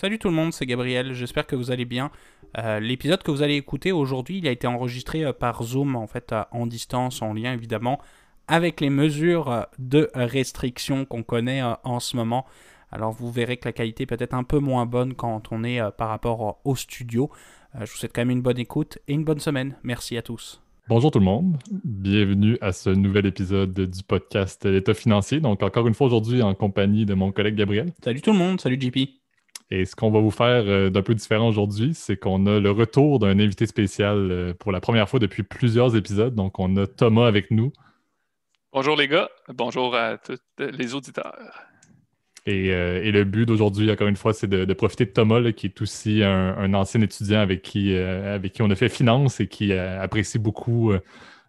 Salut tout le monde, c'est Gabriel, j'espère que vous allez bien. L'épisode que vous allez écouter aujourd'hui, il a été enregistré par Zoom, en fait, en distance, en lien évidemment, avec les mesures de restriction qu'on connaît en ce moment. Alors vous verrez que la qualité peut être un peu moins bonne quand on est par rapport au studio. Je vous souhaite quand même une bonne écoute et une bonne semaine. Merci à tous. Bonjour tout le monde, bienvenue à ce nouvel épisode du podcast L'État financier. Donc encore une fois aujourd'hui en compagnie de mon collègue Gabriel. Salut tout le monde, salut JP. Et ce qu'on va vous faire d'un peu différent aujourd'hui, c'est qu'on a le retour d'un invité spécial pour la première fois depuis plusieurs épisodes. Donc on a Thomas avec nous. Bonjour les gars, bonjour à tous les auditeurs. Et le but d'aujourd'hui, encore une fois, c'est de profiter de Thomas, là, qui est aussi un ancien étudiant avec qui on a fait finance et qui apprécie beaucoup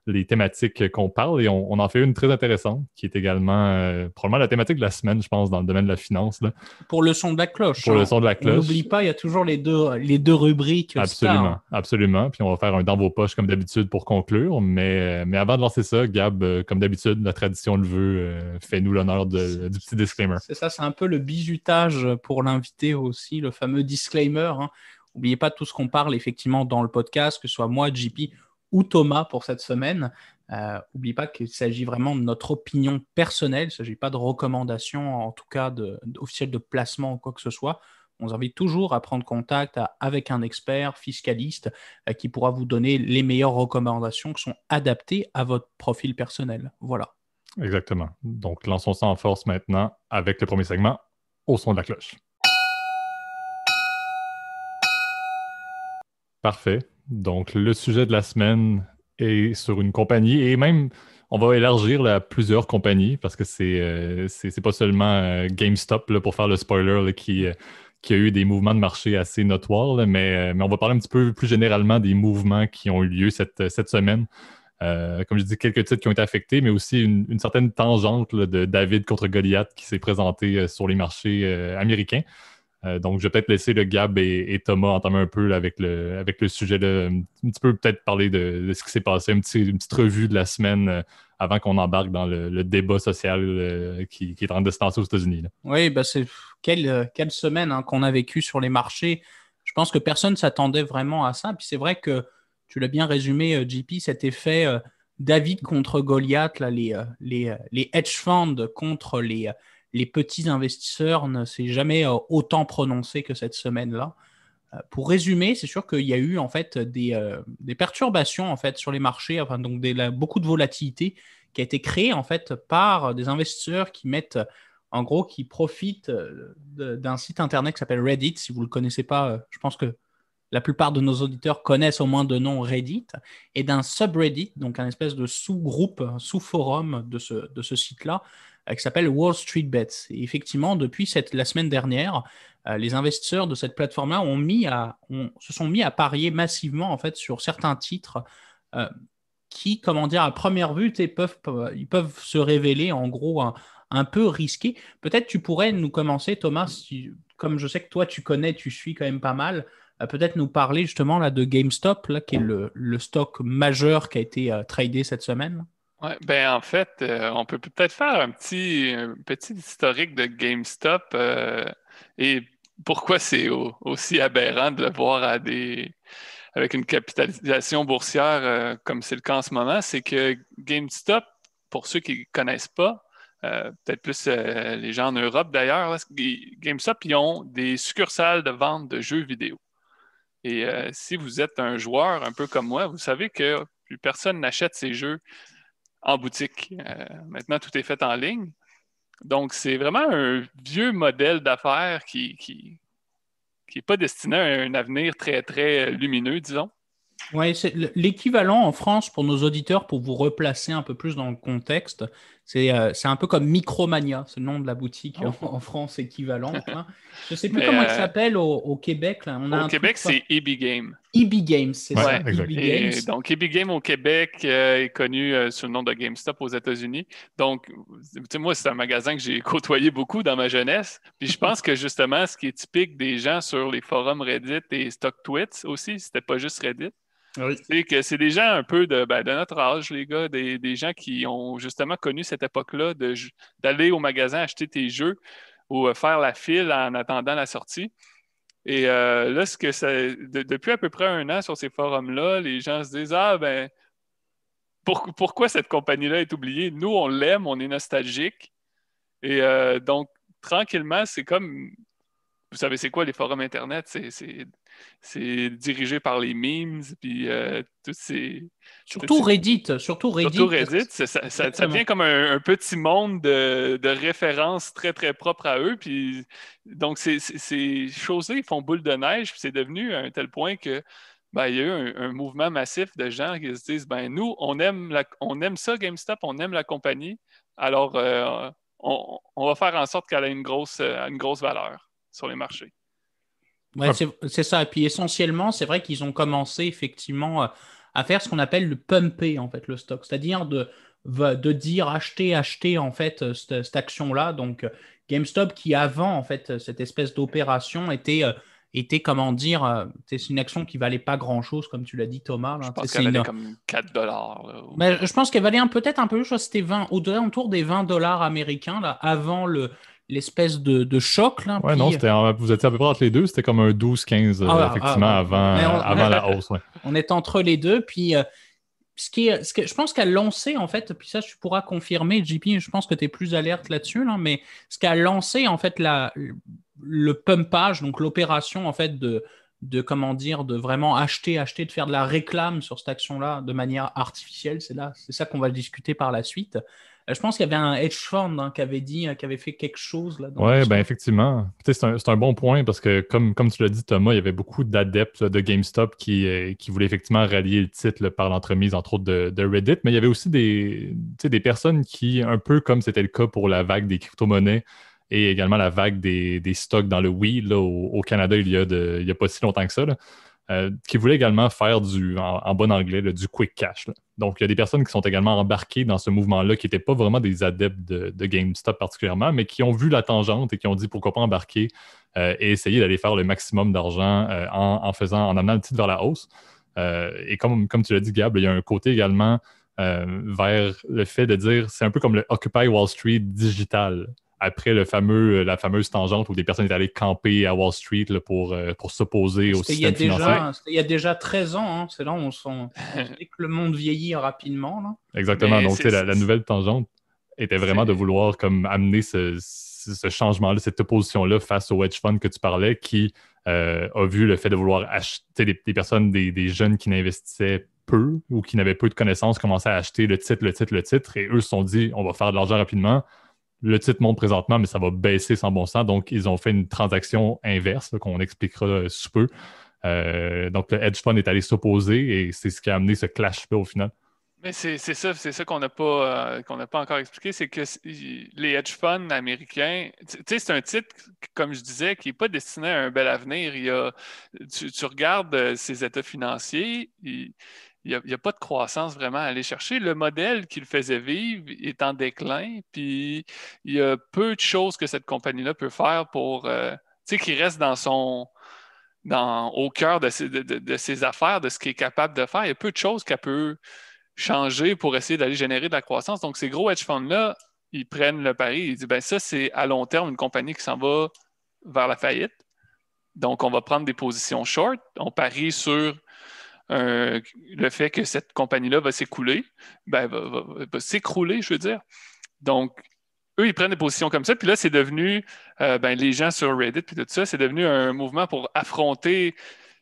les thématiques qu'on parle. Et on en fait une très intéressante, qui est également probablement la thématique de la semaine, je pense, dans le domaine de la finance, là, Pour le son de la cloche, pour le hein. son de la On n'oublie cloche. pas, il y a toujours les deux rubriques stars, Absolument, hein. absolument. Puis on va faire un dans vos poches comme d'habitude pour conclure. Mais avant de lancer ça, Gab, comme d'habitude, la tradition le veut, fais-nous l'honneur du petit disclaimer. C'est ça, c'est un peu le bizutage pour l'invité aussi, le fameux disclaimer, hein. N'oubliez pas tout ce qu'on parle effectivement dans le podcast, que ce soit moi, JP ou Thomas pour cette semaine. N'oubliez pas qu'il s'agit vraiment de notre opinion personnelle. Il ne s'agit pas de recommandations, en tout cas officielles de placement ou quoi que ce soit. On vous invite toujours à prendre contact avec un expert fiscaliste qui pourra vous donner les meilleures recommandations qui sont adaptées à votre profil personnel. Voilà. Exactement. Donc, lançons ça en force maintenant avec le premier segment, au son de la cloche. Parfait. Donc, le sujet de la semaine est sur une compagnie et même, on va élargir là, à plusieurs compagnies parce que c'est pas seulement GameStop, là, pour faire le spoiler, là, qui a eu des mouvements de marché assez notoires, là, mais on va parler un petit peu plus généralement des mouvements qui ont eu lieu cette semaine. Comme je dis, quelques titres qui ont été affectés, mais aussi une certaine tangente là, de David contre Goliath qui s'est présentée sur les marchés américains. Donc, je vais peut-être laisser le Gab et Thomas entamer un peu là, avec le sujet, là, un petit peu peut-être parler de ce qui s'est passé, une petite revue de la semaine avant qu'on embarque dans le débat social qui est en train de se lancer aux États-Unis, là. Oui, bah c'est quelle semaine, hein, qu'on a vécu sur les marchés. Je pense que personne ne s'attendait vraiment à ça. Puis c'est vrai que tu l'as bien résumé, JP, cet effet David contre Goliath, là, les hedge funds contre les petits investisseurs ne s'est jamais autant prononcé que cette semaine-là. Pour résumer, c'est sûr qu'il y a eu en fait des perturbations en fait sur les marchés, enfin, donc beaucoup de volatilité qui a été créée en fait par des investisseurs qui mettent, en gros, qui profitent d'un site internet qui s'appelle Reddit. Si vous ne le connaissez pas, je pense que la plupart de nos auditeurs connaissent au moins de nom Reddit, et d'un subreddit, donc un espèce de sous-groupe, sous-forum de ce site-là, qui s'appelle Wall Street Bets. Et effectivement, depuis la semaine dernière, les investisseurs de cette plateforme-là se sont mis à parier massivement en fait sur certains titres euh, qui, comment dire, à première vue, ils peuvent se révéler en gros un peu risqués. Peut-être tu pourrais nous commencer, Thomas, comme je sais que toi tu connais, tu suis quand même pas mal, peut-être nous parler justement là de GameStop, là, qui est le stock majeur qui a été tradé cette semaine. Ouais, ben en fait, on peut peut-être faire un petit historique de GameStop et pourquoi c'est aussi aberrant de le voir avec une capitalisation boursière comme c'est le cas en ce moment. C'est que GameStop, pour ceux qui ne connaissent pas, peut-être plus les gens en Europe d'ailleurs, là, GameStop, ils ont des succursales de vente de jeux vidéo. Et si vous êtes un joueur un peu comme moi, vous savez que plus personne n'achète ces jeux en boutique. Maintenant, tout est fait en ligne. Donc, c'est vraiment un vieux modèle d'affaires qui est pas destiné à un avenir très, très lumineux, disons. Oui, c'est l'équivalent en France pour nos auditeurs, pour vous replacer un peu plus dans le contexte. C'est un peu comme Micromania, c'est le nom de la boutique Oh. en France équivalente, là. Je ne sais plus Mais comment elle s'appelle au Québec, là. On a au un truc Québec, c'est EB Game. EB Games, c'est Ouais, ça, Ouais. exact. EB Games. Et donc, EB Game au Québec est connu sous le nom de GameStop aux États-Unis. Donc, tu sais, moi, c'est un magasin que j'ai côtoyé beaucoup dans ma jeunesse. Puis je pense que justement, ce qui est typique des gens sur les forums Reddit et StockTwits aussi, c'était pas juste Reddit, Oui. c'est que c'est des gens un peu de notre âge, les gars, des gens qui ont justement connu cette époque-là d'aller au magasin acheter tes jeux ou faire la file en attendant la sortie. Et là, depuis à peu près 1 an sur ces forums-là, les gens se disent, ah ben, pourquoi cette compagnie-là est oubliée? Nous, on l'aime, on est nostalgique. Et donc, tranquillement, c'est comme, vous savez, c'est quoi les forums Internet? C'est dirigé par les memes, puis toutes ces... Surtout Reddit. Surtout Reddit, ça devient comme un petit monde de références très, très propres à eux. Puis, donc, ces choses-là, ils font boule de neige, puis c'est devenu à un tel point que ben, il y a eu un mouvement massif de gens qui se disent, ben nous, on aime ça, GameStop, on aime la compagnie, alors on va faire en sorte qu'elle ait une grosse valeur sur les marchés. Ouais, c'est ça. Et puis essentiellement, c'est vrai qu'ils ont commencé effectivement à faire ce qu'on appelle le pumper, en fait, le stock. C'est-à-dire de dire acheter en fait cette action-là. Donc GameStop qui avant en fait cette espèce d'opération était comment dire, c'est une action qui valait pas grand-chose, comme tu l'as dit Thomas. Là. Je pense qu'elle valait comme $4. Là, ou... Mais je pense qu'elle valait peut-être un peu plus, je crois que c'était autour des $20 américains là, avant l'espèce de choc. Là, ouais, puis... non, vous étiez à peu près entre les deux, c'était comme un 12-15 effectivement avant la hausse. Ouais. On est entre les deux, puis ce que je pense qu'elle a lancé en fait, puis ça tu pourras confirmer, JP, je pense que tu es plus alerte là-dessus, là, mais ce qu'a lancé en fait le pumpage, donc l'opération en fait de comment dire, de vraiment acheter, de faire de la réclame sur cette action-là de manière artificielle, c'est ça qu'on va discuter par la suite. Je pense qu'il y avait un hedge fund qui avait fait quelque chose là. Oui, ben effectivement. C'est un bon point parce que, comme tu l'as dit, Thomas, il y avait beaucoup d'adeptes de GameStop qui voulaient effectivement rallier le titre par l'entremise, entre autres, de Reddit. Mais il y avait aussi des personnes qui, un peu comme c'était le cas pour la vague des crypto-monnaies et également la vague des stocks dans le Wii là, au Canada il y a pas si longtemps que ça, là, qui voulaient également faire en bon anglais, là, du quick cash. Là. Donc, il y a des personnes qui sont également embarquées dans ce mouvement-là, qui n'étaient pas vraiment des adeptes de GameStop particulièrement, mais qui ont vu la tangente et qui ont dit pourquoi pas embarquer et essayer d'aller faire le maximum d'argent en amenant le titre vers la hausse. Et comme tu l'as dit, Gab, il y a un côté également vers le fait de dire, c'est un peu comme le Occupy Wall Street digital. Après la fameuse tangente où des personnes étaient allées camper à Wall Street là, pour s'opposer au système financier. C'était il y a déjà 13 ans. Hein. C'est là où on sait que le monde vieillit rapidement. Là. Exactement. Mais donc, la nouvelle tangente était vraiment de vouloir comme amener ce changement-là, cette opposition-là face au hedge fund que tu parlais, qui a vu le fait de vouloir acheter des personnes, des jeunes qui n'investissaient peu ou qui n'avaient peu de connaissances, commencer à acheter le titre. Et eux se sont dit, on va faire de l'argent rapidement. Le titre monte présentement, mais ça va baisser sans bon sens. Donc, ils ont fait une transaction inverse là, qu'on expliquera sous peu. Donc, le hedge fund est allé s'opposer et c'est ce qui a amené ce clash-là au final. Mais c'est ça qu'on n'a pas encore expliqué, c'est que les hedge funds américains, tu sais, c'est un titre, comme je disais, qui n'est pas destiné à un bel avenir. Tu regardes ses états financiers, il n'y a pas de croissance vraiment à aller chercher. Le modèle qui le faisait vivre est en déclin, puis il y a peu de choses que cette compagnie-là peut faire pour, tu sais, qui reste au cœur de ses affaires, de ce qu'il est capable de faire. Il y a peu de choses qu'elle peut changer pour essayer d'aller générer de la croissance. Donc, ces gros hedge funds-là, ils prennent le pari. Ils disent, ben ça, c'est à long terme une compagnie qui s'en va vers la faillite. Donc, on va prendre des positions short. On parie sur le fait que cette compagnie-là va s'écouler. Va s'écrouler, je veux dire. Donc, eux, ils prennent des positions comme ça. Puis là, c'est devenu, les gens sur Reddit, puis tout ça, c'est devenu un mouvement pour affronter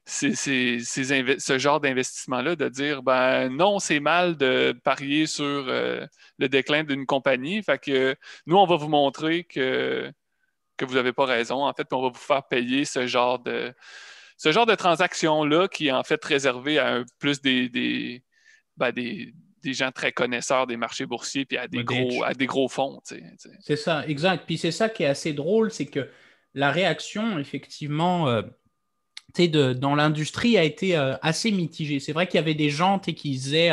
ce genre d'investissement-là, de dire non, c'est mal de parier sur le déclin d'une compagnie. Fait que nous, on va vous montrer que vous n'avez pas raison, en fait, puis on va vous faire payer ce genre de transaction-là qui est en fait réservé à plus des gens très connaisseurs des marchés boursiers puis à des gros fonds. C'est ça, exact. Puis c'est ça qui est assez drôle, c'est que la réaction, effectivement, dans l'industrie a été assez mitigée. C'est vrai qu'il y avait des gens qui disaient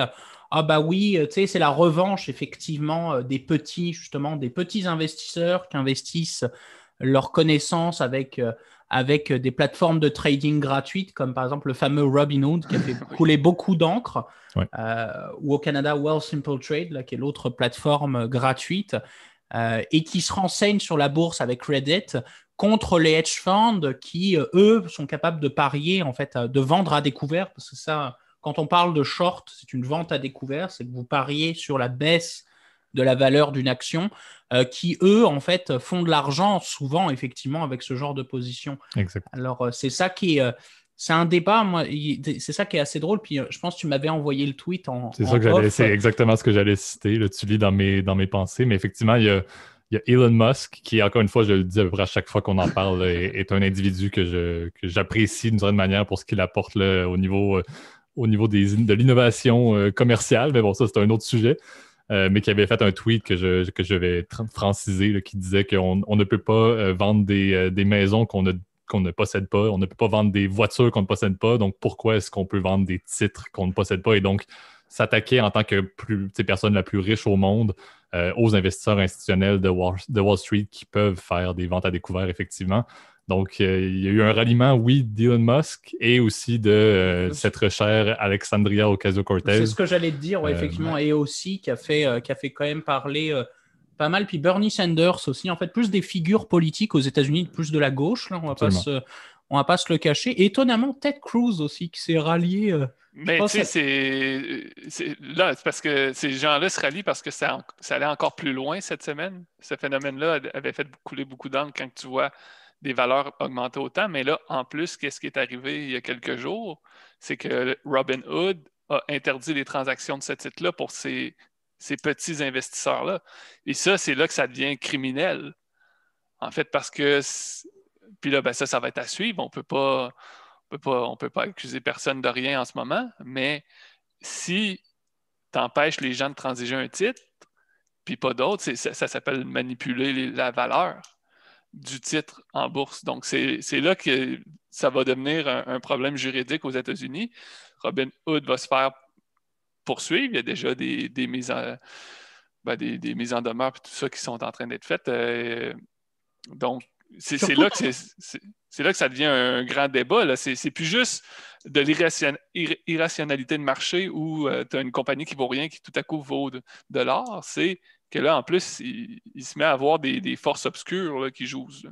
ah bah oui, c'est la revanche, effectivement, des petits investisseurs qui investissent leurs connaissances avec des plateformes de trading gratuites, comme par exemple le fameux Robinhood qui a fait couler beaucoup d'encre, ou au Canada, Wealthsimple Trade, là, qui est l'autre plateforme gratuite. et qui se renseignent sur la bourse avec Reddit contre les hedge funds qui, eux, sont capables de parier, en fait, de vendre à découvert, parce que ça, quand on parle de short, c'est une vente à découvert, c'est que vous pariez sur la baisse de la valeur d'une action, qui, eux, en fait, font de l'argent souvent, effectivement, avec ce genre de position. Exact. Alors, c'est ça qui est... c'est un débat, moi, c'est ça qui est assez drôle. Puis je pense que tu m'avais envoyé le tweet c'est exactement ce que j'allais citer. Là, tu lis dans mes pensées, mais effectivement, il y a Elon Musk, qui, encore une fois, je le dis à peu près à chaque fois qu'on en parle, est un individu que j'apprécie d'une certaine manière pour ce qu'il apporte là, au niveau de l'innovation commerciale. Mais bon, ça, c'est un autre sujet. Mais qui avait fait un tweet que je vais franciser, là, qui disait qu'on ne peut pas vendre des maisons qu'on ne possède pas. On ne peut pas vendre des voitures qu'on ne possède pas. Donc, pourquoi est-ce qu'on peut vendre des titres qu'on ne possède pas? Et donc, s'attaquer en tant que personne la plus riche au monde aux investisseurs institutionnels de Wall Street qui peuvent faire des ventes à découvert, effectivement. Donc, il y a eu un ralliement, oui, d'Elon Musk et aussi de cette chère Alexandria Ocasio-Cortez. C'est ce que j'allais te dire, ouais, effectivement, et aussi qui a fait quand même parler pas mal. Puis Bernie Sanders aussi, en fait, plus des figures politiques aux États-Unis, plus de la gauche, là, on va pas se le cacher. Et étonnamment, Ted Cruz aussi, qui s'est rallié. Mais tu sais, c'est parce que ces gens-là se rallient parce que ça allait encore plus loin cette semaine. Ce phénomène-là avait fait couler beaucoup d'encre quand tu vois des valeurs augmenter autant. Mais là, en plus, qu'est-ce qui est arrivé il y a quelques jours? C'est que Robinhood a interdit les transactions de ce titre-là pour ces petits investisseurs-là. Et ça, c'est là que ça devient criminel. En fait, parce que... Puis là, ben ça va être à suivre. On peut pas accuser personne de rien en ce moment, mais si tu empêches les gens de transiger un titre, puis pas d'autres, ça s'appelle manipuler la valeur du titre en bourse. Donc, c'est là que ça va devenir un problème juridique aux États-Unis. Robinhood va se faire poursuivre. Il y a déjà des mises des mises en demeure et tout ça qui sont en train d'être faites. Donc, c'est là que ça devient un grand débat. Là. C'est plus juste de l'irrationalité de marché où tu as une compagnie qui vaut rien, qui tout à coup vaut de l'or. C'est que là, en plus, il se met à avoir des forces obscures là, qui jouent. Là.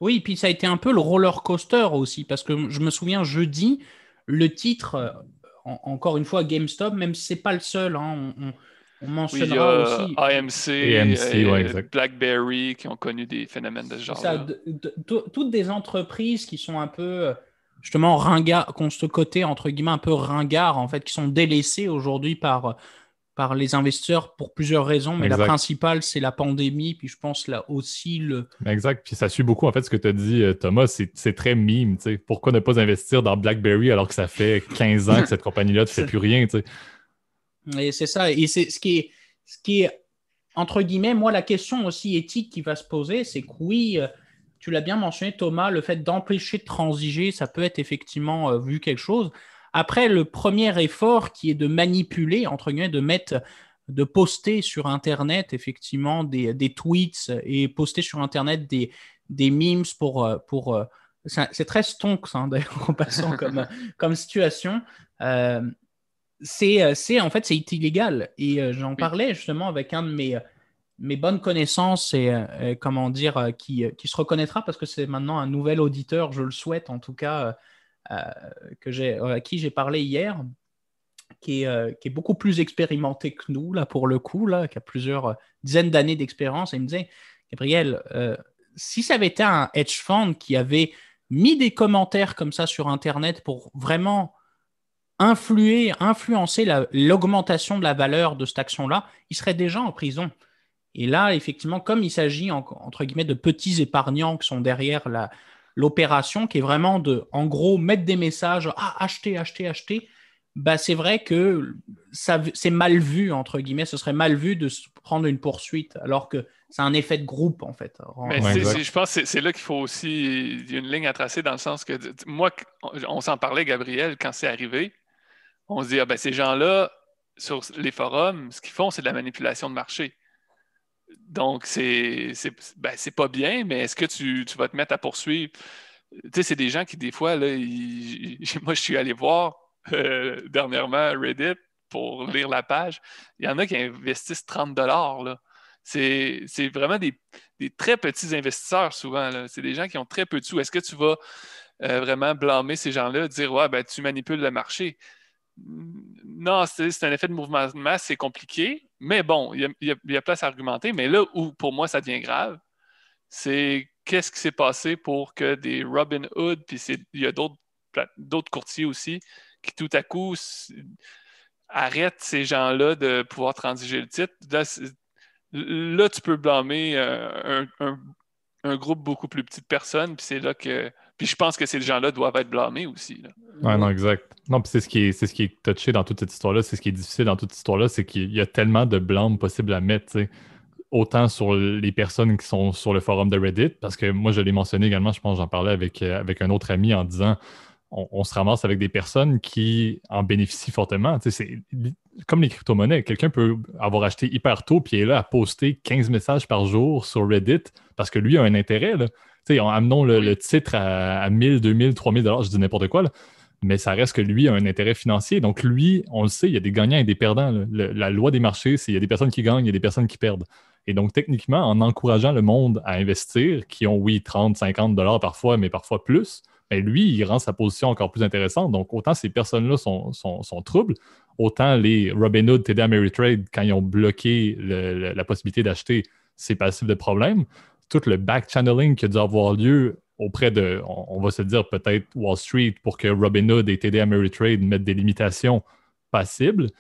Oui, puis ça a été un peu le roller coaster aussi, parce que je me souviens jeudi, le titre, encore une fois, GameStop, même si ce n'est pas le seul, hein, on mentionnera aussi. AMC, ouais, BlackBerry qui ont connu des phénomènes de ce genre-là. Toutes des entreprises qui sont un peu, justement, ringards, qu'on se côté, entre guillemets, un peu ringards, en fait, qui sont délaissées aujourd'hui par les investisseurs pour plusieurs raisons, mais la principale, c'est la pandémie, puis je pense là aussi Exact, puis ça suit beaucoup, en fait, ce que tu as dit, Thomas, c'est très meme, tu sais. Pourquoi ne pas investir dans BlackBerry alors que ça fait 15 ans que cette compagnie-là ne fait plus rien, tu sais. Et c'est ça, et c'est ce qui est, entre guillemets, moi, la question aussi éthique qui va se poser, c'est que oui, tu l'as bien mentionné, Thomas, le fait d'empêcher de transiger, ça peut être effectivement vu quelque chose. Après, le premier effort qui est de manipuler, entre guillemets, de poster sur Internet, effectivement, des tweets et poster sur Internet des memes pour c'est très stonks, hein, d'ailleurs, en passant comme situation. En fait, c'est illégal. Et j'en parlais justement avec un de mes bonnes connaissances et comment dire, qui se reconnaîtra parce que c'est maintenant un nouvel auditeur, je le souhaite en tout cas, à qui j'ai parlé hier, qui est beaucoup plus expérimenté que nous, là, pour le coup, là, qui a plusieurs dizaines d'années d'expérience. Et il me disait, Gabriel, si ça avait été un hedge fund qui avait mis des commentaires comme ça sur Internet pour vraiment influencer l'augmentation de la valeur de cette action-là, il serait déjà en prison. Et là, effectivement, comme il s'agit, entre guillemets, de petits épargnants qui sont derrière l'opération, qui est vraiment en gros, mettre des messages, acheter, bah, c'est vrai que c'est mal vu, entre guillemets, ce serait mal vu de se prendre une poursuite, alors que c'est un effet de groupe, en fait. Mais je pense que c'est là qu'il faut aussi, il y a une ligne à tracer dans le sens que, moi, on s'en parlait, Gabriel, quand c'est arrivé, on se dit, ces gens-là, sur les forums, ce qu'ils font, c'est de la manipulation de marché. Donc, c'est pas bien, mais est-ce que tu vas te mettre à poursuivre? Tu sais, c'est des gens qui, des fois, là, moi, je suis allé voir dernièrement Reddit pour lire la page. Il y en a qui investissent $30, là. C'est vraiment des très petits investisseurs souvent, là. C'est des gens qui ont très peu de sous. Est-ce que tu vas vraiment blâmer ces gens-là, dire ouais, ben, tu manipules le marché? Non, c'est un effet de mouvement de masse, c'est compliqué, mais bon, il y a place à argumenter. Mais là où pour moi ça devient grave, c'est qu'est-ce qui s'est passé pour que des Robinhood, puis il y a d'autres courtiers aussi, qui tout à coup arrêtent ces gens-là de pouvoir transiger le titre. Là, tu peux blâmer un groupe beaucoup plus petit de personnes, puis c'est là que. Puis je pense que ces gens-là doivent être blâmés aussi, là. Ouais, non, exact. Non, puis c'est ce qui est touché dans toute cette histoire-là, c'est ce qui est difficile dans toute cette histoire-là, c'est qu'il y a tellement de blâme possible à mettre, tu sais. Autant sur les personnes qui sont sur le forum de Reddit, parce que moi, je l'ai mentionné également, je pense que j'en parlais avec un autre ami en disant on se ramasse avec des personnes qui en bénéficient fortement. Tu sais, c'est comme les crypto-monnaies. Quelqu'un peut avoir acheté hyper tôt puis est là à poster 15 messages par jour sur Reddit parce que lui a un intérêt, là. Tu sais, amenons le titre à 1000, 2000, 3000 $, je dis n'importe quoi, là. Mais ça reste que lui a un intérêt financier. Donc lui, on le sait, il y a des gagnants et des perdants, là. La loi des marchés, c'est il y a des personnes qui gagnent, il y a des personnes qui perdent. Et donc, techniquement, en encourageant le monde à investir, qui ont, oui, 30, 50 $ parfois, mais parfois plus, ben lui, il rend sa position encore plus intéressante. Donc, autant ces personnes-là sont troubles, autant les Robinhood, TD Ameritrade, quand ils ont bloqué la possibilité d'acheter, c'est passif de problème. Tout le back-channeling qui a dû avoir lieu auprès de, on va se dire peut-être Wall Street, pour que Robinhood et TD Ameritrade mettent des limitations passibles.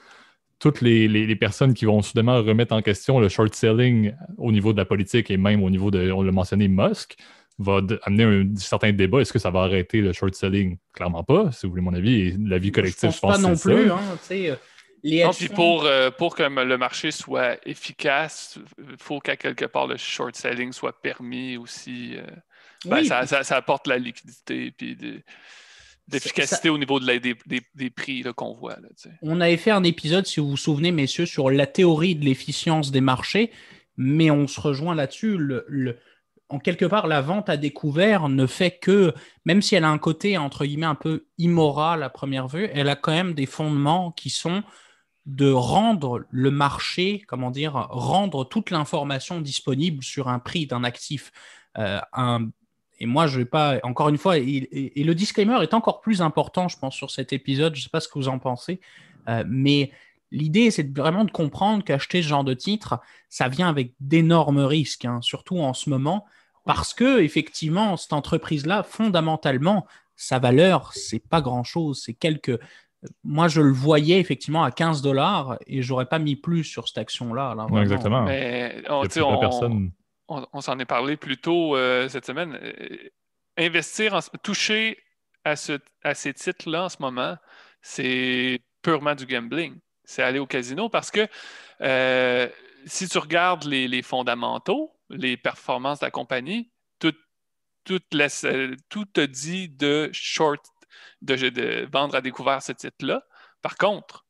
Toutes les personnes qui vont soudainement remettre en question le short selling au niveau de la politique et même au niveau de, on l'a mentionné, Musk, va amener un certain débat. Est-ce que ça va arrêter le short selling? Clairement pas, si vous voulez mon avis. Et l'avis collectif, je pense pas non que c'est plus. ça. Hein, non, puis pour que le marché soit efficace, il faut qu'à quelque part le short selling soit permis aussi. Oui, ça apporte la liquidité puis d'efficacité au niveau des prix là, qu'on voit. Là, on avait fait un épisode, si vous vous souvenez, messieurs, sur la théorie de l'efficience des marchés, mais on se rejoint là-dessus. En quelque part, la vente à découvert ne fait que, même si elle a un côté, entre guillemets, un peu immoral à première vue, elle a quand même des fondements qui sont de rendre le marché, rendre toute l'information disponible sur un prix d'un actif. Et moi, je ne vais pas, encore une fois, et le disclaimer est encore plus important, je pense, sur cet épisode. Je ne sais pas ce que vous en pensez, mais l'idée, c'est vraiment de comprendre qu'acheter ce genre de titre, ça vient avec d'énormes risques, hein, surtout en ce moment, parce que effectivement, cette entreprise-là, fondamentalement, sa valeur, c'est pas grand-chose, c'est quelques. Moi, je le voyais effectivement à 15 $ et j'aurais pas mis plus sur cette action-là. Là, ouais, exactement. Mais on s'en est parlé plus tôt cette semaine. Toucher à ces titres-là en ce moment, c'est purement du gambling. C'est aller au casino parce que si tu regardes les fondamentaux, les performances de la compagnie, tout te dit de vendre à découvert ce titre-là. Par contre,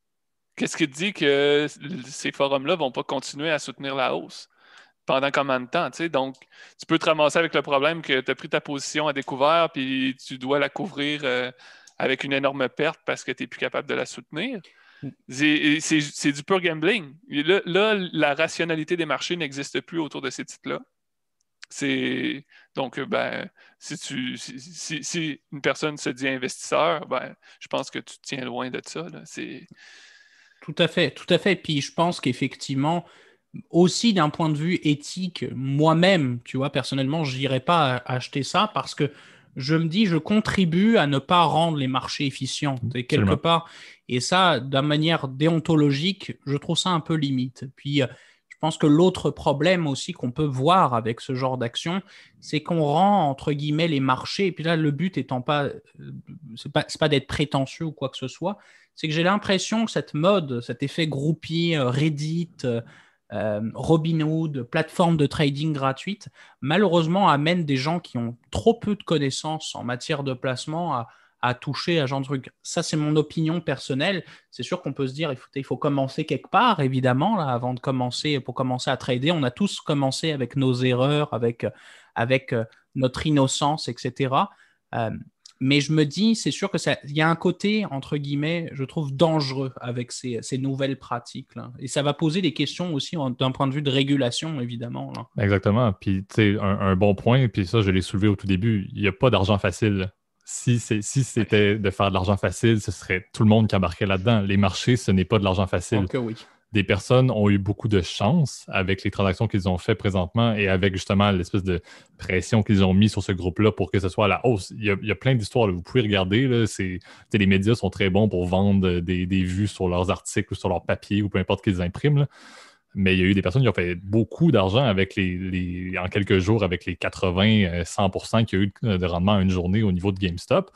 qu'est-ce qui te dit que ces forums-là ne vont pas continuer à soutenir la hausse? Pendant combien de temps, tu sais? Donc, tu peux te ramasser avec le problème que tu as pris ta position à découvert puis tu dois la couvrir avec une énorme perte parce que tu n'es plus capable de la soutenir. C'est du pur gambling. Là, la rationalité des marchés n'existe plus autour de ces titres-là. Donc, si une personne se dit investisseur, je pense que tu te tiens loin de ça, là. Tout à fait, tout à fait. Puis je pense qu'effectivement, aussi d'un point de vue éthique, moi-même, tu vois, personnellement, je n'irais pas acheter ça parce que je me dis, je contribue à ne pas rendre les marchés efficients, quelque part. Et ça, d'une manière déontologique, je trouve ça un peu limite. Puis, je pense que l'autre problème aussi qu'on peut voir avec ce genre d'action, c'est qu'on rend, entre guillemets, les marchés, et puis là, le but étant pas, c'est pas d'être prétentieux ou quoi que ce soit, c'est que j'ai l'impression que cette mode, cet effet groupie, Reddit, Robinhood, plateforme de trading gratuite, malheureusement amène des gens qui ont trop peu de connaissances en matière de placement à toucher à ce genre de truc. Ça, c'est mon opinion personnelle. C'est sûr qu'on peut se dire il faut commencer quelque part, évidemment, là, pour commencer à trader. On a tous commencé avec nos erreurs, avec notre innocence, etc. Mais je me dis, c'est sûr il y a un côté, entre guillemets, je trouve dangereux avec ces nouvelles pratiques, là. Et ça va poser des questions aussi d'un point de vue de régulation, évidemment, là. Exactement. Puis, tu sais, un bon point, puis ça, je l'ai soulevé au tout début, il n'y a pas d'argent facile. Si c'était de faire de l'argent facile, ce serait tout le monde qui embarquait là-dedans. Les marchés, ce n'est pas de l'argent facile. Donc, oui. Des personnes ont eu beaucoup de chance avec les transactions qu'ils ont fait présentement et avec justement l'espèce de pression qu'ils ont mis sur ce groupe-là pour que ce soit à la hausse. Il y a plein d'histoires, là. Vous pouvez regarder. Là, les médias sont très bons pour vendre des vues sur leurs articles ou sur leurs papiers ou peu importe qu'ils impriment. Là. Mais il y a eu des personnes qui ont fait beaucoup d'argent avec en quelques jours avec les 80-100% qu'il y a eu de rendement à une journée au niveau de GameStop.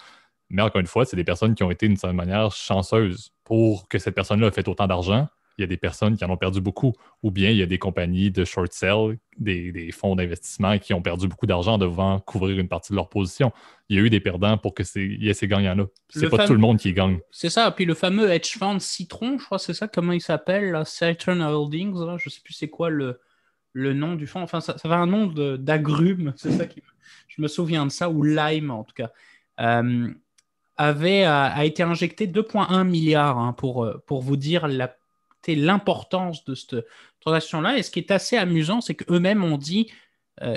Mais encore une fois, c'est des personnes qui ont été d'une certaine manière chanceuses pour que cette personne-là ait fait autant d'argent. Il y a des personnes qui en ont perdu beaucoup. Ou bien il y a des compagnies de short sell, des fonds d'investissement qui ont perdu beaucoup d'argent devant couvrir une partie de leur position. Il y a eu des perdants pour qu'il y ait ces gagnants-là. C'est pas tout le monde qui gagne. C'est ça. Puis le fameux hedge fund Citron, je crois que c'est ça, comment il s'appelle, là, Saturn Holdings, là, je sais plus c'est quoi le nom du fonds. Enfin, ça avait un nom d'agrumes, c'est ça je me souviens de ça, ou Lime en tout cas. A été injecté 2,1 milliards hein, pour vous dire l'importance de cette transaction-là. Et ce qui est assez amusant, c'est qu'eux-mêmes ont dit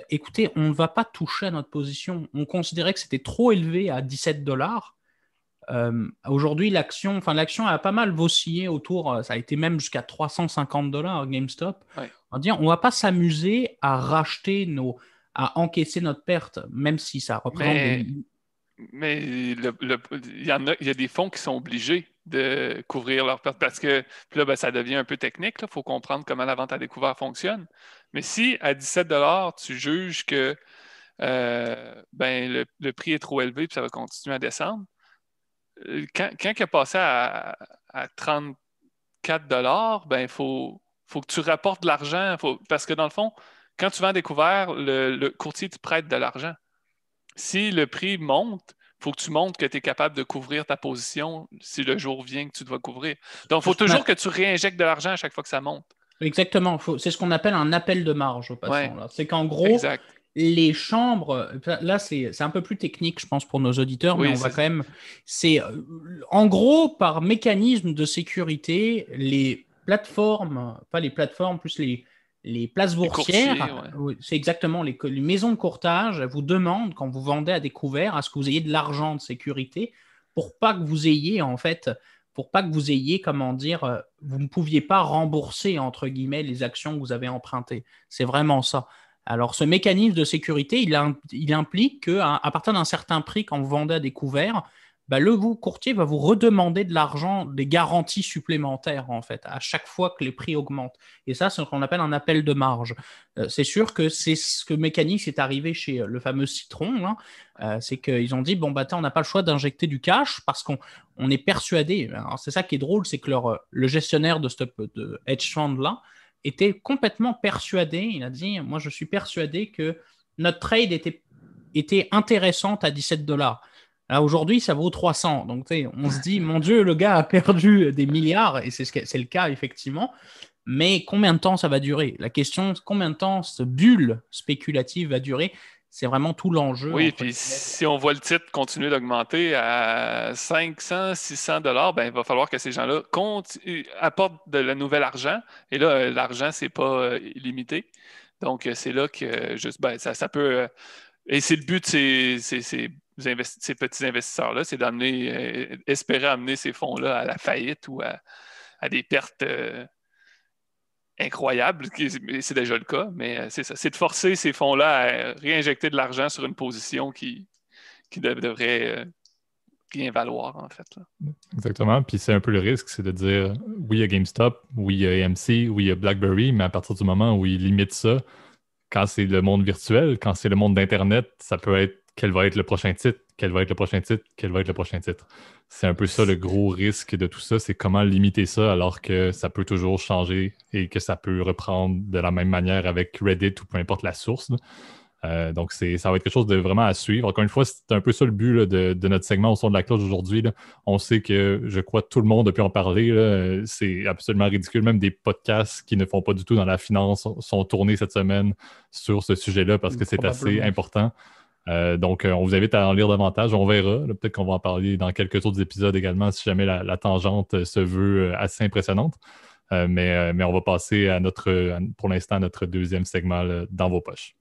écoutez, on ne va pas toucher à notre position. On considérait que c'était trop élevé à 17 $. Aujourd'hui, l'action a pas mal vacillé autour, ça a été même jusqu'à 350 $ GameStop. Ouais. On va dire, on ne va pas s'amuser à racheter à encaisser notre perte, même si ça représente Mais il y a des fonds qui sont obligés de couvrir leurs pertes parce que puis là, ça devient un peu technique. Il faut comprendre comment la vente à découvert fonctionne. Mais si à 17 $, tu juges que le prix est trop élevé et ça va continuer à descendre, quand il a passé à 34 $, il faut que tu rapportes de l'argent. Parce que dans le fond, quand tu vends à découvert, le courtier te prête de l'argent. Si le prix monte, il faut que tu montres que tu es capable de couvrir ta position si le jour vient que tu dois couvrir. Donc, il faut toujours que tu réinjectes de l'argent à chaque fois que ça monte. Exactement. C'est ce qu'on appelle un appel de marge au passant. Ouais. C'est qu'en gros, les chambres, là, c'est un peu plus technique, je pense, pour nos auditeurs, mais on va quand même... En gros, par mécanisme de sécurité, les plateformes, pas les plateformes, plus les places boursières, c'est exactement les maisons de courtage, vous demandent, quand vous vendez à découvert, à ce que vous ayez de l'argent de sécurité pour pas que vous ayez, comment dire, vous ne pouviez pas rembourser, entre guillemets, les actions que vous avez empruntées. C'est vraiment ça. Alors, ce mécanisme de sécurité, il implique qu'à partir d'un certain prix, quand vous vendez à découvert, le courtier va vous redemander de l'argent, des garanties supplémentaires, en fait, à chaque fois que les prix augmentent. Et ça, c'est ce qu'on appelle un appel de marge. C'est sûr que c'est ce mécanisme est arrivé chez le fameux Citron. Hein. C'est qu'ils ont dit, on n'a pas le choix d'injecter du cash parce qu'on est persuadé. Alors, c'est ça qui est drôle, c'est que le gestionnaire de hedge fund-là était complètement persuadé. Il a dit, moi, je suis persuadé que notre trade était intéressante à 17 $. Là, aujourd'hui, ça vaut 300. Donc, on se dit, mon Dieu, le gars a perdu des milliards, et c'est le cas, effectivement. Mais combien de temps ça va durer? La question, combien de temps cette bulle spéculative va durer? C'est vraiment tout l'enjeu. Oui, puis si on voit le titre continuer d'augmenter à 500, 600 $, il va falloir que ces gens-là apportent de la nouvelle argent. Et là, l'argent, c'est pas illimité. Donc, c'est là que ça peut... et c'est le but de ces petits investisseurs-là, c'est espérer amener ces fonds-là à la faillite ou à des pertes incroyables. C'est déjà le cas, mais c'est ça. C'est de forcer ces fonds-là à réinjecter de l'argent sur une position qui devrait rien valoir, en fait. Là. Exactement. Puis c'est un peu le risque, c'est de dire oui, il y a GameStop, oui, il y a AMC, oui, il y a BlackBerry, mais à partir du moment où ils limitent ça, quand c'est le monde virtuel, quand c'est le monde d'Internet, ça peut être quel va être le prochain titre, quel va être le prochain titre, quel va être le prochain titre. C'est un peu ça le gros risque de tout ça, c'est comment limiter ça alors que ça peut toujours changer et que ça peut reprendre de la même manière avec Reddit ou peu importe la source. Donc, ça va être quelque chose de vraiment à suivre. Encore une fois, c'est un peu ça le but là, de notre segment au son de la cloche aujourd'hui. Là. On sait que, je crois, tout le monde a pu en parler. Là. C'est absolument ridicule. Même des podcasts qui ne font pas du tout dans la finance sont tournés cette semaine sur ce sujet-là parce que c'est assez important. Donc, on vous invite à en lire davantage. On verra. Là, peut-être qu'on va en parler dans quelques autres épisodes également si jamais la tangente se veut assez impressionnante. Mais on va passer pour l'instant à notre deuxième segment là, dans vos poches.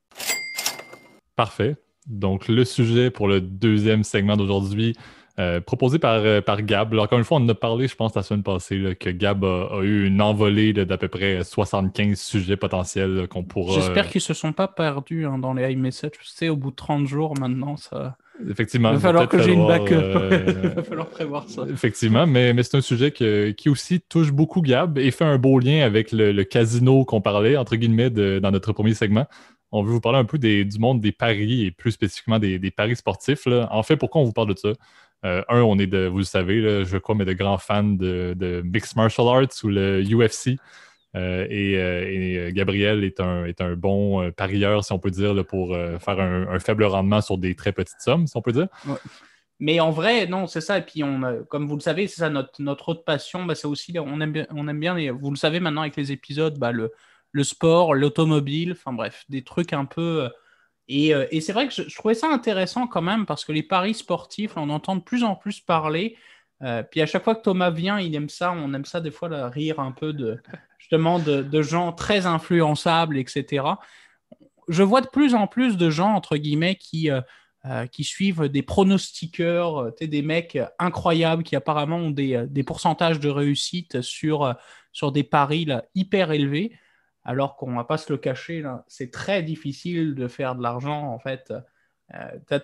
Parfait. Donc, le sujet pour le deuxième segment d'aujourd'hui, proposé par Gab. Alors, encore une fois, on en a parlé, je pense, la semaine passée, là, que Gab a eu une envolée d'à peu près 75 sujets potentiels là, qu'on pourra... J'espère qu'ils se sont pas perdus dans les iMessage. Tu sais, au bout de 30 jours maintenant, ça... Effectivement. Il va falloir que j'ai une backup. Il va falloir prévoir ça. Effectivement, mais c'est un sujet qui aussi touche beaucoup Gab et fait un beau lien avec le casino qu'on parlait, entre guillemets, dans notre premier segment. On veut vous parler un peu du monde des paris et plus spécifiquement des paris sportifs. Là. En fait, pourquoi on vous parle de ça? On est vous le savez, là, je crois, mais de grands fans de Mixed Martial Arts ou le UFC. Et Gabriel est un bon parieur, si on peut dire, là, pour faire un faible rendement sur des très petites sommes, si on peut dire. Ouais. Mais en vrai, non, c'est ça. Et puis, comme vous le savez, c'est ça notre autre passion. C'est aussi, on aime bien vous le savez maintenant avec les épisodes, le sport, l'automobile, enfin bref, des trucs un peu... Et c'est vrai que je trouvais ça intéressant quand même parce que les paris sportifs, on entend de plus en plus parler. Puis à chaque fois que Thomas vient, on aime ça des fois là, rire un peu justement de gens très influençables, etc. Je vois de plus en plus de gens, entre guillemets, qui suivent des pronostiqueurs, des mecs incroyables qui apparemment ont des pourcentages de réussite sur des paris là, hyper élevés. Alors qu'on ne va pas se le cacher, là, c'est très difficile de faire de l'argent, en fait.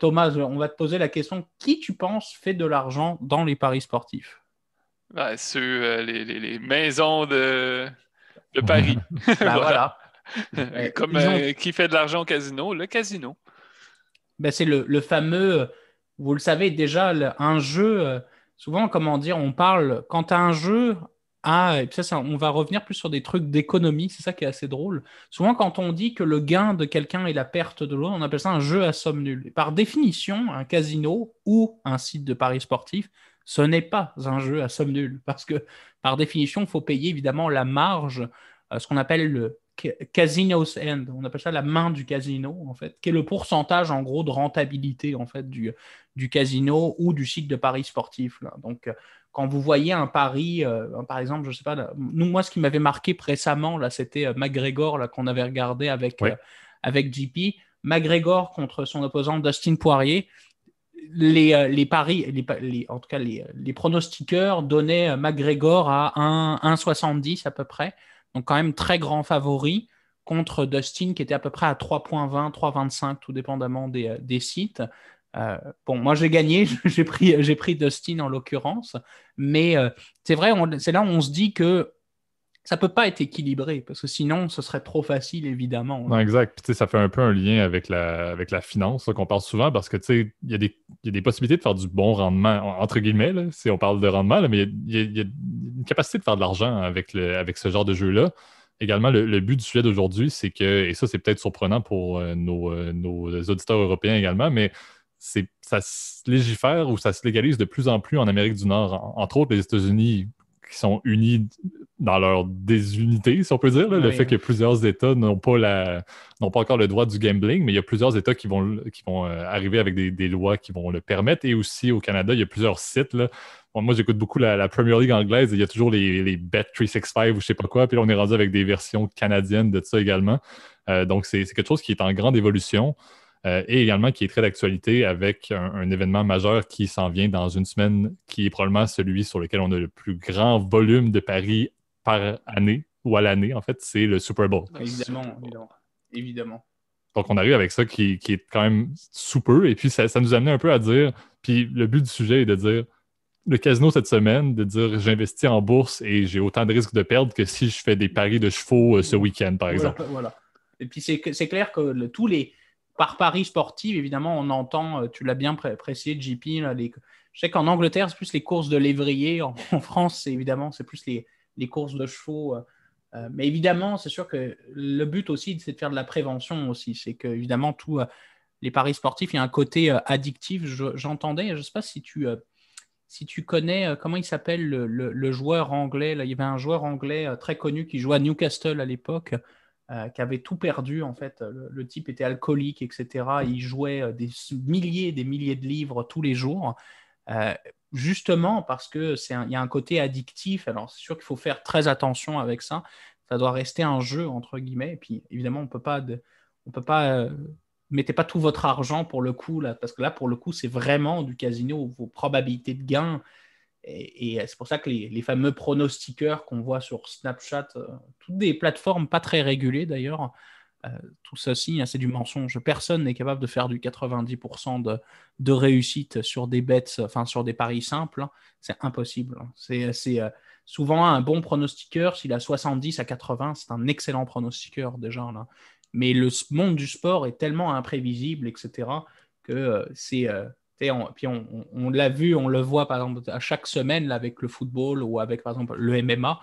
Thomas, on va te poser la question, qui tu penses fait de l'argent dans les paris sportifs? Les maisons de paris. Voilà. Comme qui fait de l'argent au casino? Le casino. C'est le fameux, vous le savez déjà, un jeu, souvent, comment dire, on parle, quand tu as un jeu... et puis ça, on va revenir plus sur des trucs d'économie, c'est ça qui est assez drôle. Souvent, quand on dit que le gain de quelqu'un est la perte de l'autre, on appelle ça un jeu à somme nulle. Et par définition, un casino ou un site de paris sportif, ce n'est pas un jeu à somme nulle. Parce que, par définition, il faut payer évidemment la marge, ce qu'on appelle le casino's end. On appelle ça la main du casino, en fait, qui est le pourcentage, en gros, de rentabilité, en fait, du casino ou du site de paris sportif. Là. Donc, quand vous voyez un pari, par exemple, je sais pas, moi, ce qui m'avait marqué récemment, là, c'était McGregor, là, qu'on avait regardé avec JP. McGregor contre son opposant Dustin Poirier. Les paris, en tout cas, les pronostiqueurs donnaient McGregor à 1,70 à peu près. Donc, quand même très grand favori contre Dustin qui était à peu près à 3,20, 3,25, tout dépendamment des sites. Moi j'ai gagné, j'ai pris Dustin en l'occurrence, mais c'est vrai, c'est là où on se dit que ça peut pas être équilibré, parce que sinon ce serait trop facile évidemment. Non, exact. Puis, ça fait un peu un lien avec la finance qu'on parle souvent parce que il y a des possibilités de faire du bon rendement, entre guillemets, là, si on parle de rendement, là, mais il y a une capacité de faire de l'argent avec ce genre de jeu-là. Également, le but du sujet d'aujourd'hui, c'est que, et ça c'est peut-être surprenant pour nos auditeurs européens également, mais ça se légifère ou ça se légalise de plus en plus en Amérique du Nord, entre autres les États-Unis qui sont unis dans leur désunité, si on peut dire. Là, le fait que plusieurs États n'ont pas encore le droit du gambling, mais il y a plusieurs États qui vont arriver avec des lois qui vont le permettre. Et aussi au Canada, il y a plusieurs sites. Là. Bon, moi, j'écoute beaucoup la Premier League anglaise et il y a toujours les Bet365 ou je sais pas quoi. Puis là, on est rendu avec des versions canadiennes de ça également. Donc, c'est quelque chose qui est en grande évolution. Et également qui est très d'actualité avec un événement majeur qui s'en vient dans une semaine, qui est probablement celui sur lequel on a le plus grand volume de paris par année, ou à l'année, en fait, c'est le Super Bowl. Évidemment. Donc, on arrive avec ça qui est quand même sous peu, et puis ça nous a amené un peu à dire, puis le but du sujet est de dire, le casino cette semaine, de dire j'investis en bourse et j'ai autant de risques de perdre que si je fais des paris de chevaux ce week-end, par exemple. Voilà. Et puis c'est clair que tous les par paris sportifs, évidemment, on entend, tu l'as bien précisé, JP, là, je sais qu'en Angleterre, c'est plus les courses de lévrier. En France, c'est plus les courses de chevaux. Mais évidemment, c'est sûr que le but aussi, c'est de faire de la prévention aussi. C'est que, évidemment, tous les paris sportifs, il y a un côté addictif. J'entendais, je ne sais pas si tu connais, comment il s'appelle le joueur anglais. Là, il y avait un joueur anglais très connu qui jouait à Newcastle à l'époque. qui avait tout perdu, en fait. Le type était alcoolique, etc. Il jouait des milliers et des milliers de livres tous les jours, justement parce que il y a un côté addictif. Alors, c'est sûr qu'il faut faire très attention avec ça. Ça doit rester un jeu, entre guillemets. Et puis, évidemment, on peut pas mettez pas tout votre argent pour le coup, là, parce que là, pour le coup, c'est vraiment du casino où vos probabilités de gain. Et c'est pour ça que les fameux pronostiqueurs qu'on voit sur Snapchat, toutes des plateformes pas très régulées d'ailleurs, tout ceci, c'est du mensonge. Personne n'est capable de faire du 90% de réussite sur des bets, enfin sur des paris simples. C'est impossible. C'est souvent un bon pronostiqueur, s'il a 70 à 80, c'est un excellent pronostiqueur déjà, là. Mais le monde du sport est tellement imprévisible, etc., que puis on l'a vu, on le voit par exemple à chaque semaine là, avec le football ou avec par exemple le MMA,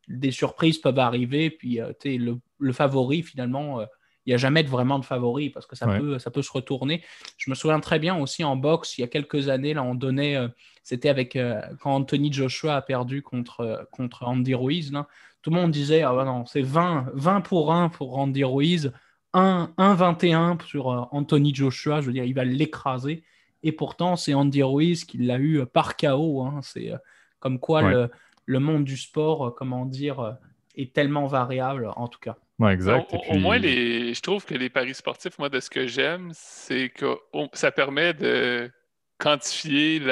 des surprises peuvent arriver, puis le favori finalement, il n'y a jamais vraiment de favori parce que ça peut se retourner. Je me souviens très bien aussi en boxe, il y a quelques années, là, on donnait, c'était avec quand Anthony Joshua a perdu contre Andy Ruiz, là, tout le monde disait ah non, c'est 20 pour 1 pour Andy Ruiz, 1,21 sur Anthony Joshua, je veux dire, il va l'écraser. Et pourtant, c'est Andy Ruiz qui l'a eu par KO. Hein. C'est comme quoi le monde du sport, comment dire, est tellement variable, en tout cas. Ouais, exact. Au moins, je trouve que les paris sportifs, moi, de ce que j'aime, c'est que ça permet de quantifier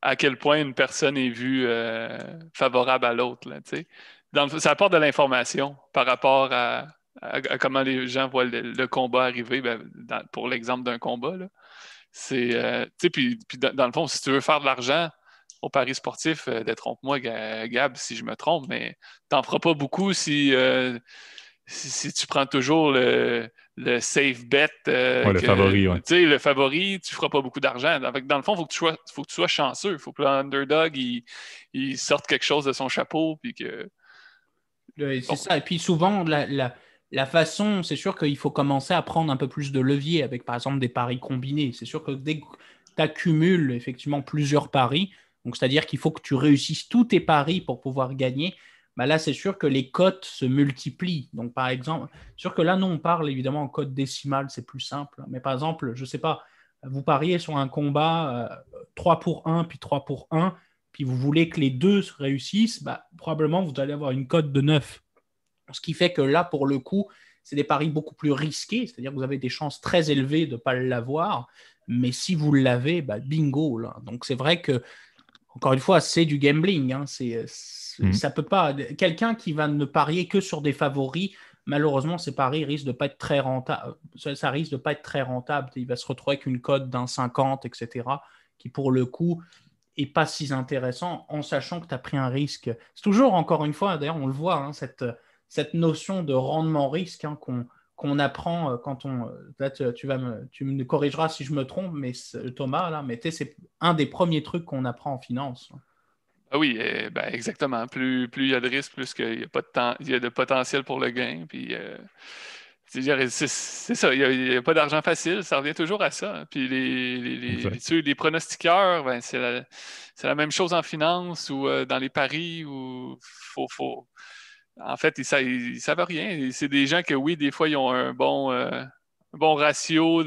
à quel point une personne est vue favorable à l'autre. Là, ça apporte de l'information par rapport à comment les gens voient le combat arriver, pour l'exemple d'un combat. Là. Puis dans le fond, si tu veux faire de l'argent au pari sportif, détrompe-moi, Gab, si je me trompe, mais t'en feras pas beaucoup si tu prends toujours le safe bet. Le favori, ouais. Le favori, tu feras pas beaucoup d'argent. Dans le fond, il faut que tu sois chanceux. Il faut que l'underdog il sorte quelque chose de son chapeau. Puis que... C'est ça. Et puis souvent, la façon, c'est sûr qu'il faut commencer à prendre un peu plus de levier avec, par exemple, des paris combinés. C'est sûr que dès que tu accumules effectivement plusieurs paris, donc c'est-à-dire qu'il faut que tu réussisses tous tes paris pour pouvoir gagner, là, c'est sûr que les cotes se multiplient. Donc, par exemple, c'est sûr que là, nous, on parle évidemment en cote décimale, c'est plus simple. Mais par exemple, je ne sais pas, vous pariez sur un combat 3 pour 1, puis 3 pour 1, puis vous voulez que les deux se réussissent, probablement, vous allez avoir une cote de 9. Ce qui fait que là, pour le coup, c'est des paris beaucoup plus risqués, c'est-à-dire que vous avez des chances très élevées de ne pas l'avoir, mais si vous l'avez, bingo. Là. Donc, c'est vrai que, encore une fois, c'est du gambling. Hein. Ça peut pas... Quelqu'un qui va ne parier que sur des favoris, malheureusement, ces paris risquent de pas être très rentables. Ça risque de pas être très rentable. Il va se retrouver avec une cote d'un 50, etc., qui, pour le coup, n'est pas si intéressant en sachant que tu as pris un risque. C'est toujours, encore une fois, d'ailleurs, on le voit, hein, cette notion de rendement risque qu'on apprend quand on... Là, tu me corrigeras si je me trompe, mais Thomas, là, mais c'est un des premiers trucs qu'on apprend en finance. Ah oui, exactement. Plus il y a de risques, plus il y a de potentiel pour le gain. Puis, c'est ça, il n'y a pas d'argent facile, ça revient toujours à ça. Hein. Puis les pronostiqueurs, c'est la même chose en finance ou dans les paris où faut en fait, ils savent rien. C'est des gens que, oui, des fois, ils ont un bon ratio,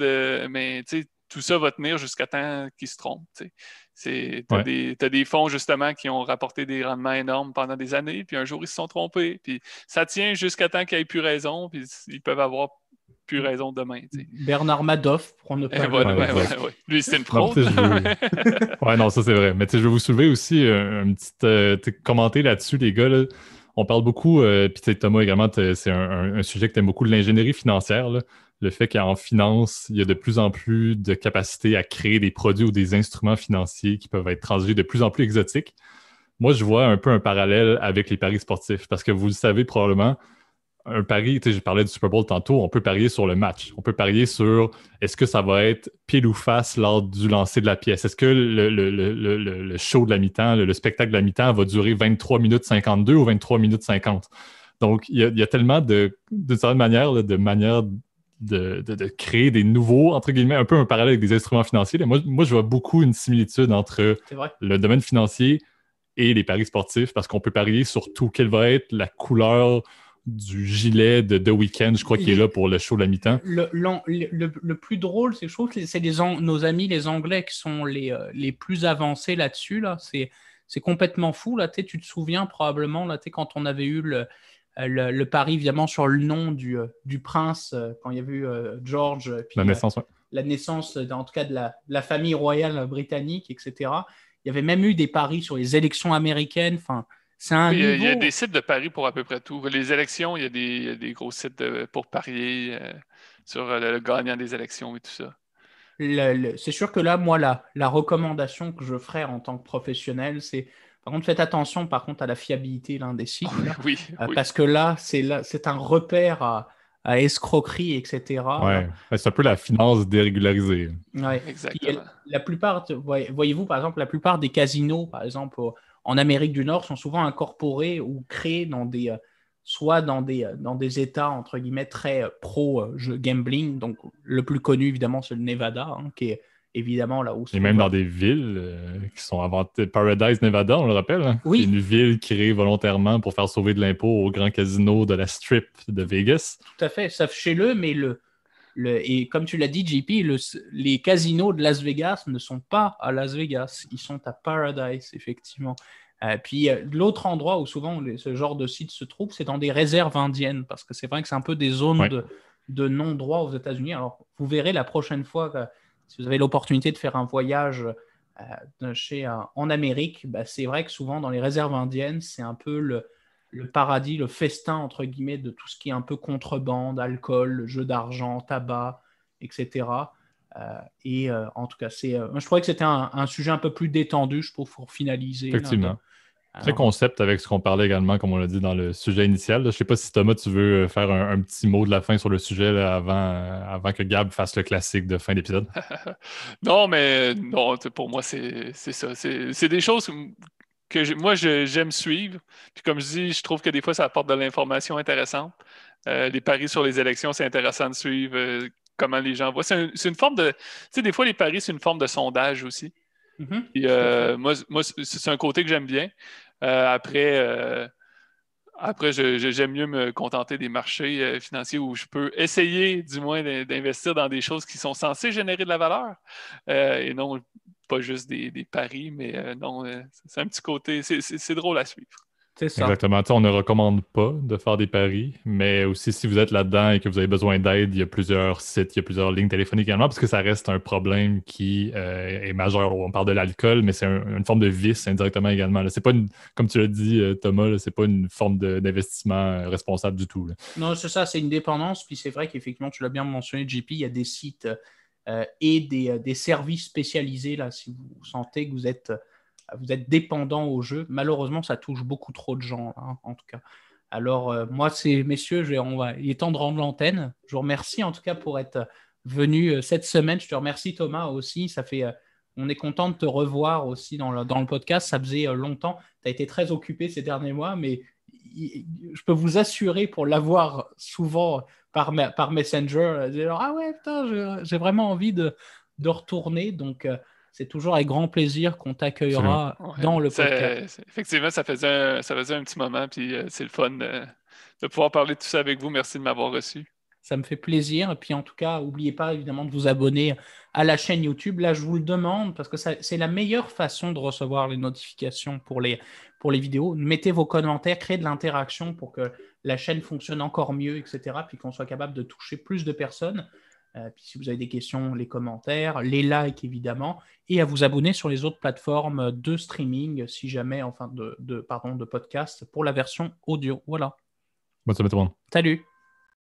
mais tout ça va tenir jusqu'à temps qu'ils se trompent. T'as des fonds, justement, qui ont rapporté des rendements énormes pendant des années, puis un jour, ils se sont trompés. Puis ça tient jusqu'à temps qu'ils n'aient plus raison, puis ils peuvent avoir plus raison demain. Bernard Madoff, pour ne pas... Lui, c'était une fraude. Non, ça, c'est vrai. Mais je vais vous soulever aussi un petit commenter là-dessus, les gars, là. On parle beaucoup, puis Thomas également, c'est un sujet que tu aimes beaucoup, de l'ingénierie financière. Là. Le fait qu'en finance, il y a de plus en plus de capacité à créer des produits ou des instruments financiers qui peuvent être transigés de plus en plus exotiques. Moi, je vois un peu un parallèle avec les paris sportifs parce que vous le savez probablement, un pari, je parlais du Super Bowl tantôt, on peut parier sur le match. On peut parier sur est-ce que ça va être pile ou face lors du lancer de la pièce. Est-ce que le show de la mi-temps, le spectacle de la mi-temps va durer 23 minutes 52 ou 23 minutes 50? Donc, il y a tellement d'une certaine manière, de créer des nouveaux, entre guillemets, un peu un parallèle avec des instruments financiers. Moi, je vois beaucoup une similitude entre le domaine financier et les paris sportifs parce qu'on peut parier sur tout, quelle va être la couleur du gilet de The Weeknd, je crois qu'il est là pour le show de la mi-temps. Le plus drôle, c'est que je trouve que c'est nos amis les Anglais qui sont les plus avancés là-dessus. Là. C'est complètement fou. Là. Tu te souviens probablement là, quand on avait eu le pari, évidemment, sur le nom du prince, quand il y avait eu George, puis, La naissance, oui. La naissance, en tout cas, de la famille royale britannique, etc. Il y avait même eu des paris sur les élections américaines. Enfin, c'est un niveau... Il y a des sites de paris pour à peu près tout. Les élections, il y a des gros sites pour parier sur le gagnant des élections et tout ça. C'est sûr que là, moi, la recommandation que je ferais en tant que professionnel, c'est, par contre, faites attention, par contre, à la fiabilité des sites. Oui. Parce que là, c'est un repère à escroquerie, etc. Ouais. C'est un peu la finance dérégularisée. Ouais. Exactement. Puis, la plupart, voyez-vous, par exemple, la plupart des casinos, par exemple, en Amérique du Nord, sont souvent incorporés ou créés soit dans des États, entre guillemets, très pro-gambling. Donc, le plus connu, évidemment, c'est le Nevada, qui est évidemment là où... Et même dans des villes qui sont inventées. Paradise, Nevada, on le rappelle. Hein? Oui. C'est une ville créée volontairement pour faire sauver de l'impôt au grand casino de la Strip de Vegas. Tout à fait. Sachez-le, mais et comme tu l'as dit, JP, les casinos de Las Vegas ne sont pas à Las Vegas. Ils sont à Paradise, effectivement. Puis l'autre endroit où souvent ce genre de site se trouve, c'est dans des réserves indiennes, parce que c'est vrai que c'est un peu des zones de non-droit aux États-Unis. Alors, vous verrez la prochaine fois, si vous avez l'opportunité de faire un voyage en Amérique, c'est vrai que souvent dans les réserves indiennes, c'est un peu le paradis, le festin, entre guillemets, de tout ce qui est un peu contrebande, alcool, jeu d'argent, tabac, etc. En tout cas, je trouvais que c'était un sujet un peu plus détendu, je trouve, pour finaliser. Effectivement. Très concept avec ce qu'on parlait également, comme on l'a dit dans le sujet initial. Je ne sais pas si Thomas, tu veux faire un petit mot de la fin sur le sujet là, avant que Gab fasse le classique de fin d'épisode. Non, mais non, pour moi, c'est ça. C'est des choses que moi, j'aime suivre. Puis comme je dis, je trouve que des fois, ça apporte de l'information intéressante. Les paris sur les élections, c'est intéressant de suivre comment les gens voient. C'est une forme de... Tu sais, des fois, les paris, c'est une forme de sondage aussi. Mm-hmm. Puis, moi, c'est un côté que j'aime bien. Après, j'aime mieux me contenter des marchés financiers où je peux essayer, du moins, d'investir dans des choses qui sont censées générer de la valeur et non pas juste des paris, mais non, c'est un petit côté, c'est drôle à suivre. C'est ça. Exactement. On ne recommande pas de faire des paris, mais aussi si vous êtes là-dedans et que vous avez besoin d'aide, il y a plusieurs sites, il y a plusieurs lignes téléphoniques également, parce que ça reste un problème qui est majeur. On parle de l'alcool, mais c'est une forme de vice indirectement également. Là. C'est pas comme tu l'as dit, Thomas, là, c'est pas une forme d'investissement responsable du tout. Là. Non, c'est ça, c'est une dépendance. Puis c'est vrai qu'effectivement, tu l'as bien mentionné, JP, il y a des sites et des services spécialisés, là, si vous sentez que vous êtes dépendant au jeu. Malheureusement, ça touche beaucoup trop de gens, là, en tout cas. Alors, moi, messieurs, il est temps de rendre l'antenne. Je vous remercie en tout cas pour être venu cette semaine. Je te remercie, Thomas, aussi. On est content de te revoir aussi dans le podcast. Ça faisait longtemps. Tu as été très occupé ces derniers mois, mais je peux vous assurer, pour l'avoir souvent par Messenger, genre, ah ouais, putain, j'ai vraiment envie de retourner. Donc, c'est toujours avec grand plaisir qu'on t'accueillera dans le podcast. Effectivement, ça faisait un petit moment, puis c'est le fun de pouvoir parler de tout ça avec vous. Merci de m'avoir reçu. Ça me fait plaisir. Et puis en tout cas, n'oubliez pas évidemment de vous abonner à la chaîne YouTube. Là, je vous le demande parce que c'est la meilleure façon de recevoir les notifications pour les vidéos. Mettez vos commentaires, créez de l'interaction pour que la chaîne fonctionne encore mieux, etc. Puis qu'on soit capable de toucher plus de personnes. Puis si vous avez des questions, les commentaires, les likes évidemment, et à vous abonner sur les autres plateformes de streaming, si jamais, de podcast pour la version audio. Voilà. Bonne semaine tout le monde. Salut.